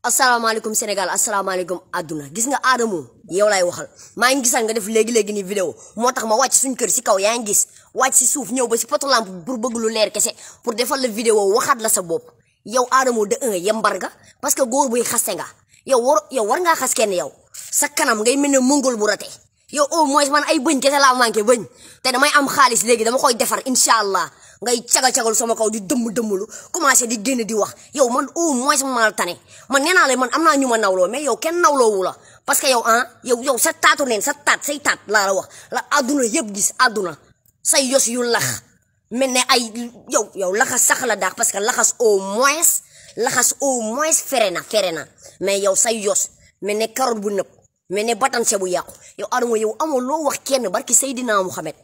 asalaamaaleykum Sénégal asalaamaaleykum àdduna gis nga Adamo yow lay waxal maa ngi gisal nga def léegi-léegi ni vidéo moo tax ma wàcc suñ kër si kaw yaa ngi gis wàcc si suuf ñëw ba si poto lampe pour bëgg lu leer kese pour defal la vidéo waxaat la sa bopp yow Adamo de un yembar nga parce que góor buy xaste nga yow war ngaa xas kenn yow sa kanam ngay mel ne mongol bu rate yow au moins man ay bëñ kese laa manqué bëñ te damay am xaalis léegi dama koy defar incha allah ngay cagal sama kaw di dëmm-dëmmlu commencé di génn di wax yow man au moins ma tane man nee naa la man am naa ñu ma nawloo mais yow kenn nawloowu la parce que yow sa taatu neen say taat laa la wax la àdduna yëpp gis àdduna say yos yu lax mel ne ay yow laxas sax la daax parce que laxas au moins fere na mais yow say yos mel ne carotte bu nëb mais ne batanse bu yàqu yow Adamo yow amoo loo wax kenn barki Seydina Muhammad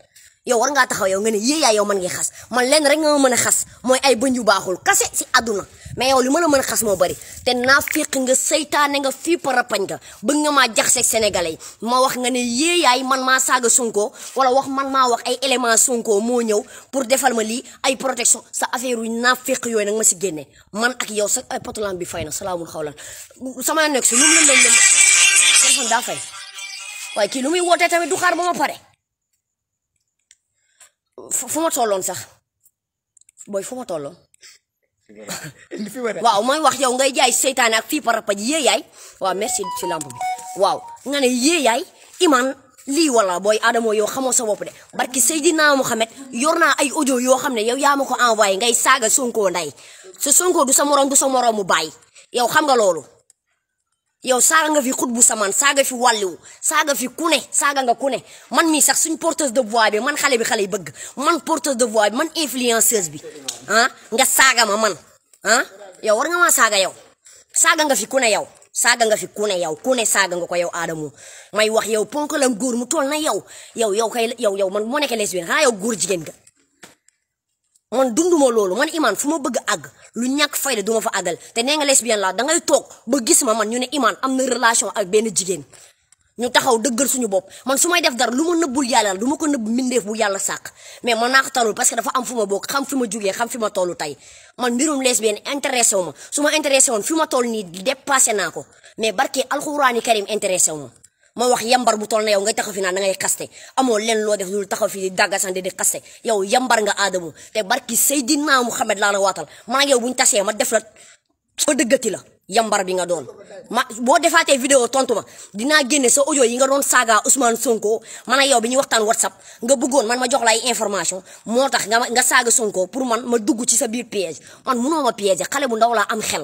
yow war ngaa taxaw yow nga ne yéeyaay yow man ngi xas man lenn rek nga mën a xas mooy ay bëñ yu baaxul kase si àdduna mais yow li mën a mën a xas moo bari te naa féq nga seytaane nga fii parapañ nga bëgg nga maa jaxase sénégalais yi ma wax nga ne yéeyaay man maa saaga Sonko wala wax man maa wax ay élément Sonko moo ñëw pour defal ma lii ay protection sa affaire yu naa féq yooyu nag ma si génne man ak yow sa ay potolam bi fay na salaamul xawlan sama nekk si lu mu lëm téléphone daa fay waaye kii lu muy wootee tamit du xaar ba ma pare fu ma tolloon sax booy fu ma tolloon waaw mooy wax yow ngay jaay seytaane ak fii par rapport yéeyaay waaw merci ci lampe bi waaw nga ne yéeyaay iman lii wala booy Adamo yow xamoo sa bopp de barki Seydina Muhammad yor naa ay audio yoo xam ne yow yaa ma ko envoyé ngay saaga Sonko nday sa Sonko du sa morom mu bàyyi yow xam nga loolu yow saaga nga fi xut bu saman saaga fi wàlliwu saaga fi ku ne saaga nga ku ne man mii sax suñ porteuse de voix bi man xale yi bëgg man porteuse de voix bi man influenceuse bi nga saaga ma man yow war nga maa saaga yow saaga nga fi ku ne yow saaga nga fi ku ne saaga nga ko yow Adamo may wax yow ponkalam góor mu toll na yow man moo nekk lesbienne xanaa yow góor jigéen nga man dunduma loolu man Iman fu ma bëgg àgg lu ñàkk fayda duma fa àggal te nee nga lesbienne la dangay toog ba gis ma man ñu ne Iman am na relation ak benn jigéen ñu taxaw dëggal suñu bopp man su may def dara lu ma nëbbul yàlla du ma ko nëbb mbindeef bu yàlla sàq mais man naa ko talul parce que dafa am fu ma bokk xam fi ma jugee xam fi ma tollu tey man mbirum lesbienne intéressé wu ma su ma intéressé woon fi ma toll nii dépassé naa ko mais barke alxuraani karim intéressé wu ma wax yambar bu toll na yow ngay taxaw fi naan da ngay xaste amoo leen loo def lu taxaw fi di daggasante di xaste yow yambar nga Adamo te barki Seydina Muhammad laa la waatal man ak yow buñ tasee ma def la ba dëggati la yambar bi nga doon boo defaatee vidéo tontu ma dinaa génne sa audio yi nga doon saaga Ousmane Sonko man ak yow bi ñuy waxtaan WhatsApp nga bëggoon man ma jox la ay information moo tax nga saaga Sonko pour man ma dugg ci sa biir piège man munoo ma piège xale bu ndaw laa am xel